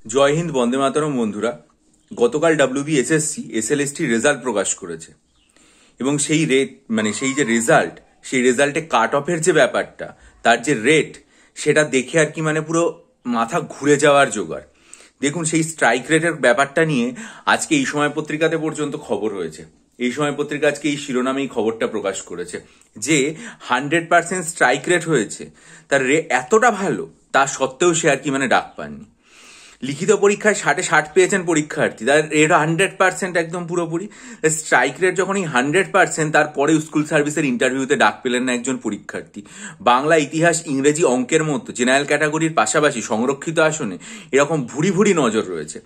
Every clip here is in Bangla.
জয় হিন্দ, বন্দে মাতরম। বন্ধুরা, গতকাল ডাব্লিউবিএসএসসি এসএলএসটি রেজাল্ট প্রকাশ করেছে এবং সেই রেট সেই যে রেজাল্ট, সেই রেজাল্টে কাট অফের যে ব্যাপারটা, তার যে রেট, সেটা দেখে পুরো মাথা ঘুরে যাওয়ার জোগাড়। দেখুন, সেই স্ট্রাইক রেটের ব্যাপারটা নিয়ে আজকে এই সময় পত্রিকাতে পর্যন্ত খবর হয়েছে। এই সময় পত্রিকা আজকে এই শিরোনামেই খবরটা প্রকাশ করেছে যে 100% স্ট্রাইক রেট হয়েছে। তার এতটা ভালো, তা সত্ত্বেও সে ডাক পাননি। লিখিত পরীক্ষায় 60 পেয়েছেন পরীক্ষার্থী, তার রেট 100% একদম পুরোপুরি। স্ট্রাইক রেট যখনই 100%, তারপরে স্কুল সার্ভিসের ইন্টারভিউতে ডাক পেলেন না একজন পরীক্ষার্থী। বাংলা, ইতিহাস, ইংরেজি, অঙ্কের মতো জেনারেল ক্যাটাগরির পাশাপাশি সংরক্ষিত আসনে এরকম ভুরি ভুরি নজর রয়েছে।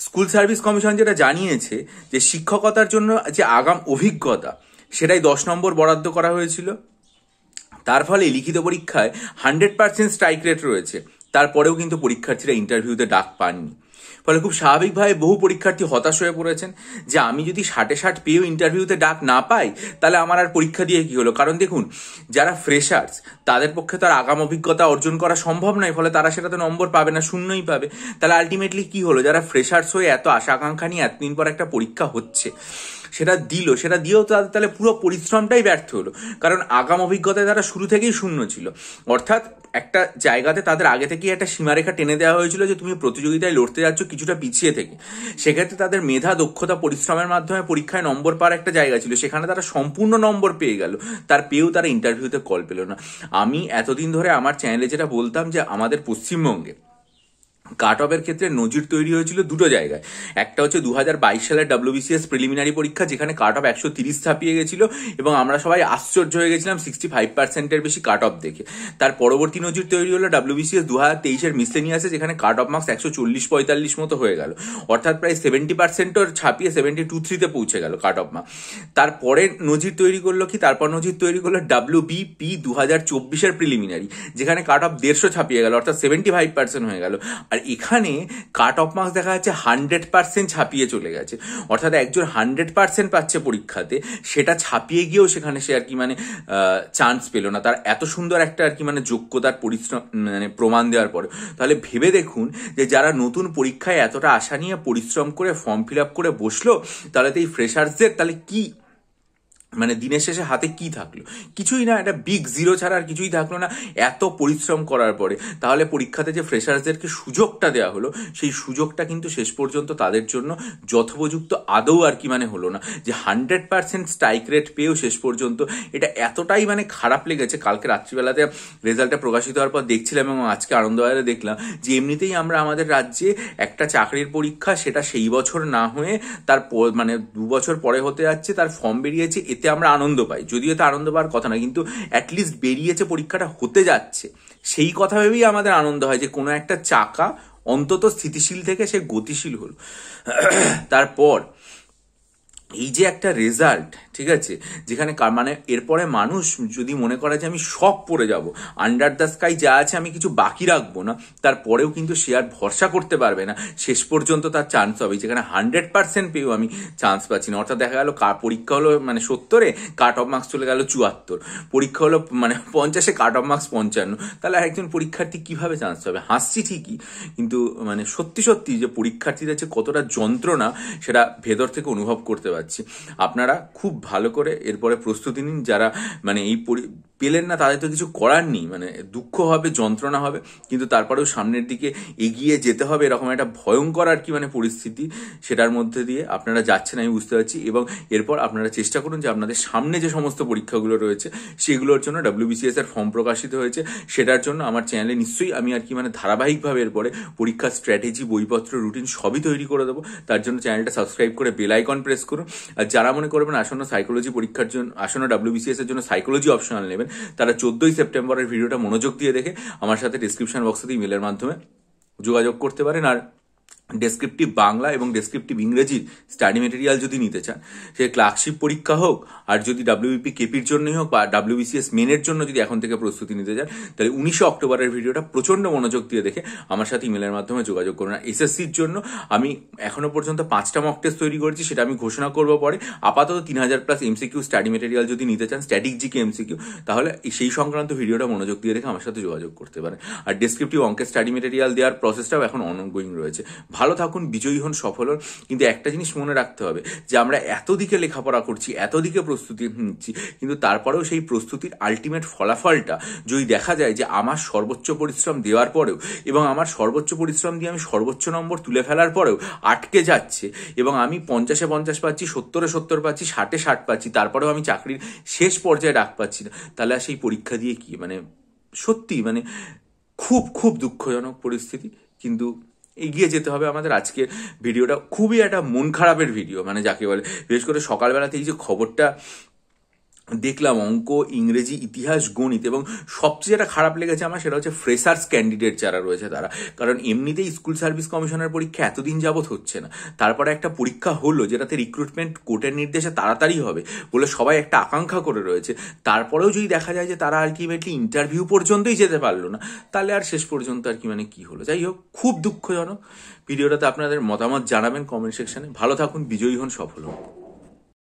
স্কুল সার্ভিস কমিশন যেটা জানিয়েছে যে শিক্ষকতার জন্য যে আগাম অভিজ্ঞতা, সেটাই 10 নম্বর বরাদ্দ করা হয়েছিল। তার ফলে লিখিত পরীক্ষায় 100% স্ট্রাইক রেট রয়েছে, তারপরেও কিন্তু পরীক্ষার্থীরা ইন্টারভিউতে ডাক পাননি। ফলে খুব স্বাভাবিকভাবে বহু পরীক্ষার্থী হতাশ হয়ে পড়েছেন যে আমি যদি 60 পেয়েও ইন্টারভিউতে ডাক না পাই, তাহলে আমার আর পরীক্ষা দিয়ে কি হলো। কারণ দেখুন, যারা ফ্রেশার্স, তাদের পক্ষে তার আগাম অভিজ্ঞতা অর্জন করা সম্ভব নয়, ফলে তারা সেটাতে নম্বর পাবে না, শূন্যই পাবে। তাহলে আলটিমেটলি কি হলো, যারা ফ্রেশার্স হয়ে এত আশা আকাঙ্ক্ষা নিয়ে এতদিন পর একটা পরীক্ষা হচ্ছে, সেটা দিয়েও তাহলে পুরো পরিশ্রমটাই ব্যর্থ হলো। কারণ আগাম অভিজ্ঞতায় তারা শুরু থেকেই শূন্য ছিল। অর্থাৎ একটা জায়গাতে তাদের আগে থেকেই একটা সীমারেখা টেনে দেওয়া হয়েছিল যে তুমি প্রতিযোগিতায় লড়তে যাচ্ছ কিছুটা পিছিয়ে থেকে। সেক্ষেত্রে তাদের মেধা, দক্ষতা, পরিশ্রমের মাধ্যমে পরীক্ষায় নম্বর পাওয়ার একটা জায়গা ছিল, সেখানে তারা সম্পূর্ণ নম্বর পেয়ে গেল, তার পেয়েও তারা ইন্টারভিউতে কল পেল না। আমি এতদিন ধরে আমার চ্যানেলে যেটা বলতাম যে আমাদের পশ্চিমবঙ্গে কাট অফের ক্ষেত্রে নজির তৈরি হয়েছিল দুটো জায়গায়। একটা হচ্ছে 2022 সালের ডাব্লিউবিসিএস প্রিলিমিনারি পরীক্ষা, যেখানে কাট অফ 130 ছাপিয়ে গেছিল এবং আমরা সবাই আশ্চর্য হয়ে গেছিলাম 65%-এর বেশি কাট অফ দেখে। তার পরবর্তী নজির তৈরি হলো ডাব্লিউবিসিএস 2023-এর মিসলেনিয়াসে, যেখানে কাট অফ মার্কস 140-45 মতো হয়ে গেল। অর্থাৎ প্রায় 70%-ও ছাপিয়ে 72-3-তে পৌঁছে গেল কাট অফ মার্কস। তারপরে নজির তৈরি করলো ডাব্লিউবিপি 2024-এর প্রিলিমিনারি, যেখানে কাট অফ 150 ছাপিয়ে গেল, অর্থাৎ 75% হয়ে গেল। আর এখানে কাট অফ মার্কস দেখা যাচ্ছে 100% ছাপিয়ে চলে গেছে। অর্থাৎ একজন 100% পাচ্ছে পরীক্ষাতে, সেটা ছাপিয়ে গিয়েও সেখানে সে চান্স পেল না, তার এত সুন্দর একটা যোগ্যতার পরিশ্রম প্রমাণ দেওয়ার পরে। তাহলে ভেবে দেখুন যে যারা নতুন পরীক্ষায় এতটা আশা নিয়ে পরিশ্রম করে ফর্ম ফিল আপ করে বসলো, তাহলে তো এই ফ্রেশার্সদের তাহলে কি দিনের শেষে হাতে কি থাকলো? কিছুই না, একটা বিগ জিরো ছাড়া আর কিছুই থাকলো না এত পরিশ্রম করার পরে। তাহলে পরীক্ষাতে যে ফ্রেশার্সদেরকে সুযোগটা দেওয়া হলো, সেই সুযোগটা কিন্তু শেষ পর্যন্ত তাদের জন্য যথোপযুক্ত আদৌ হলো না। যে 100% স্ট্রাইক রেট পেয়েও শেষ পর্যন্ত এটা এতটাই খারাপ লেগেছে। কালকে রাত্রিবেলাতে রেজাল্টটা প্রকাশিত হওয়ার পর দেখছিলাম এবং আজকে আনন্দবাজারে দেখলাম যে এমনিতেই আমাদের রাজ্যে একটা চাকরির পরীক্ষা, সেটা সেই বছর না হয়ে তার 2 বছর পরে হতে যাচ্ছে, তার ফর্ম বেরিয়েছে, এতে আমরা আনন্দ পাই। যদিও তো আনন্দ পাওয়ার কথা না, কিন্তু অ্যাটলিস্ট বেরিয়েছে, পরীক্ষাটা হতে যাচ্ছে, সেই কথা ভেবেই আমাদের আনন্দ হয় যে কোনো একটা চাকা অন্তত স্থিতিশীল থেকে সে গতিশীল হলো। তারপর এই যে একটা রেজাল্ট, ঠিক আছে, যেখানে এরপরে মানুষ যদি মনে করে যে আমি সব পড়ে যাব, আন্ডার দ্য স্কাই যা আছে আমি কিছু বাকি রাখবো না, তারপরেও কিন্তু সে আর ভরসা করতে পারবে না শেষ পর্যন্ত তার চান্স হবে, যেখানে 100% পেয়েও আমি চান্স পাচ্ছি না। অর্থাৎ দেখা গেল পরীক্ষা হলো 70-এ, কাট অফ মার্কস চলে গেল 74, পরীক্ষা হলো 50-এ, কাট অফ মার্কস 55, তাহলে একজন পরীক্ষার্থী কিভাবে চান্স পাবে? হাসছি ঠিকই, কিন্তু সত্যি সত্যি যে পরীক্ষার্থীদের যে কতটা যন্ত্রণা, সেটা ভেতর থেকে অনুভব করতে পারছি। আপনারা খুব ভালো করে এরপরে প্রস্তুতি নিন। যারা এই পেলেন না, তাদের তো কিছু করার নেই, দুঃখ হবে, যন্ত্রণা হবে, কিন্তু তারপরেও সামনের দিকে এগিয়ে যেতে হবে। এরকম একটা ভয়ঙ্কর পরিস্থিতি, সেটার মধ্যে দিয়ে আপনারা যাচ্ছেন, আমি বুঝতে পারছি। এবং এরপর আপনারা চেষ্টা করুন যে আপনাদের সামনে যে সমস্ত পরীক্ষাগুলো রয়েছে, সেগুলোর জন্য ডাব্লিউবিসিএস এর ফর্ম প্রকাশিত হয়েছে, সেটার জন্য আমার চ্যানেলে নিশ্চয়ই আমি ধারাবাহিকভাবে এরপরে পরীক্ষার স্ট্র্যাটেজি, বইপত্র, রুটিন সবই তৈরি করে দেবো। তার জন্য চ্যানেলটা সাবস্ক্রাইব করে বেল আইকন প্রেস করুন। আর যারা মনে করবেন আসন্ন সাইকোলজি পরীক্ষার জন্য, আসন্ন ডাব্লিউবিসিএস এর জন্য সাইকোলজি অপশনাল নেবেন, তারা 14ই সেপ্টেম্বরের ভিডিওটা মনোযোগ দিয়ে দেখে আমার সাথে ডিসক্রিপশন বক্সে ইমেলের মাধ্যমে যোগাযোগ করতে পারেন। আর ডেসক্রিপটিভ বাংলা এবং ডেসক্রিপটিভ ইংরেজির স্টাডি মেটেরিয়াল যদি নিতে চান, সে ক্লার্কশিপ পরীক্ষা হোক আর যদি ডাব্লিউবিপি কেপির জন্যই হোক বা ডাব্লিউবিসিএস মেনের জন্য যদি এখন থেকে প্রস্তুতি নিতে চান, তাহলে 19 অক্টোবরের ভিডিওটা প্রচন্ড মনোযোগ দিয়ে দেখে আমার সাথে ইমেলের মাধ্যমে যোগাযোগ করুন। আর এসএসসির জন্য আমি এখনো পর্যন্ত 5টা মক টেস্ট তৈরি করেছি, সেটা আমি ঘোষণা করবো পরে। আপাতত 3000+ এমসিকিউ স্টাডি মেটেরিয়াল যদি নিতে চান, স্ট্যাটিক জিকে এমসিকিউ, তাহলে সেই সংক্রান্ত ভিডিওটা মনোযোগ দিয়ে দেখে আমার সাথে যোগাযোগ করতে পারেন। আর ডেসক্রিপটিভ অঙ্কের স্টাডি মেটেরিয়াল দেওয়ার প্রসেসটাও এখন অনগোয়িং রয়েছে। ভালো থাকুন, বিজয়ী হন, সফল হন। কিন্তু একটা জিনিস মনে রাখতে হবে যে আমরা এত দিকে লেখাপড়া করছি, এত দিকে প্রস্তুতি নিচ্ছি, কিন্তু তারপরেও সেই প্রস্তুতির আলটিমেট ফলাফলটা যদি দেখা যায় যে আমার সর্বোচ্চ পরিশ্রম দেওয়ার পরেও এবং আমার সর্বোচ্চ পরিশ্রম দিয়ে আমি সর্বোচ্চ নম্বর তুলে ফেলার পরেও আটকে যাচ্ছে এবং আমি 50-এ 50 পাচ্ছি, 70-এ 70 পাচ্ছি, 60-এ 60 পাচ্ছি, তারপরেও আমি চাকরির শেষ পর্যায়ে ডাক পাচ্ছি না, তাহলে আর সেই পরীক্ষা দিয়ে কি সত্যি খুব খুব দুঃখজনক পরিস্থিতি। কিন্তু এগিয়ে যেতে হবে আমাদের। আজকের ভিডিওটা খুবই একটা মন খারাপের ভিডিও, যাকে বলে, বিশেষ করে সকালবেলাতে এই যে খবরটা দেখলাম, অঙ্ক, ইংরেজি, ইতিহাস, গণিত, এবং সবচেয়ে যেটা খারাপ লেগেছে আমার সেটা হচ্ছে ফ্রেশার্স ক্যান্ডিডেট যারা রয়েছে তারা। কারণ এমনিতেই স্কুল সার্ভিস কমিশনের পরীক্ষা এতদিন যাবৎ হচ্ছে না, তারপরে একটা পরীক্ষা হলো যেটাতে রিক্রুটমেন্ট কোর্টের নির্দেশে তাড়াতাড়ি হবে বলে সবাই একটা আকাঙ্ক্ষা করে রয়েছে, তারপরেও যদি দেখা যায় যে তারা আলটিমেটলি ইন্টারভিউ পর্যন্তই যেতে পারলো না, তাহলে আর শেষ পর্যন্ত কি হলো। যাই হোক, খুব দুঃখজনক। ভিডিওটাতে আপনাদের মতামত জানাবেন কমেন্ট সেকশনে। ভালো থাকুন, বিজয়ী হন, সফল হন।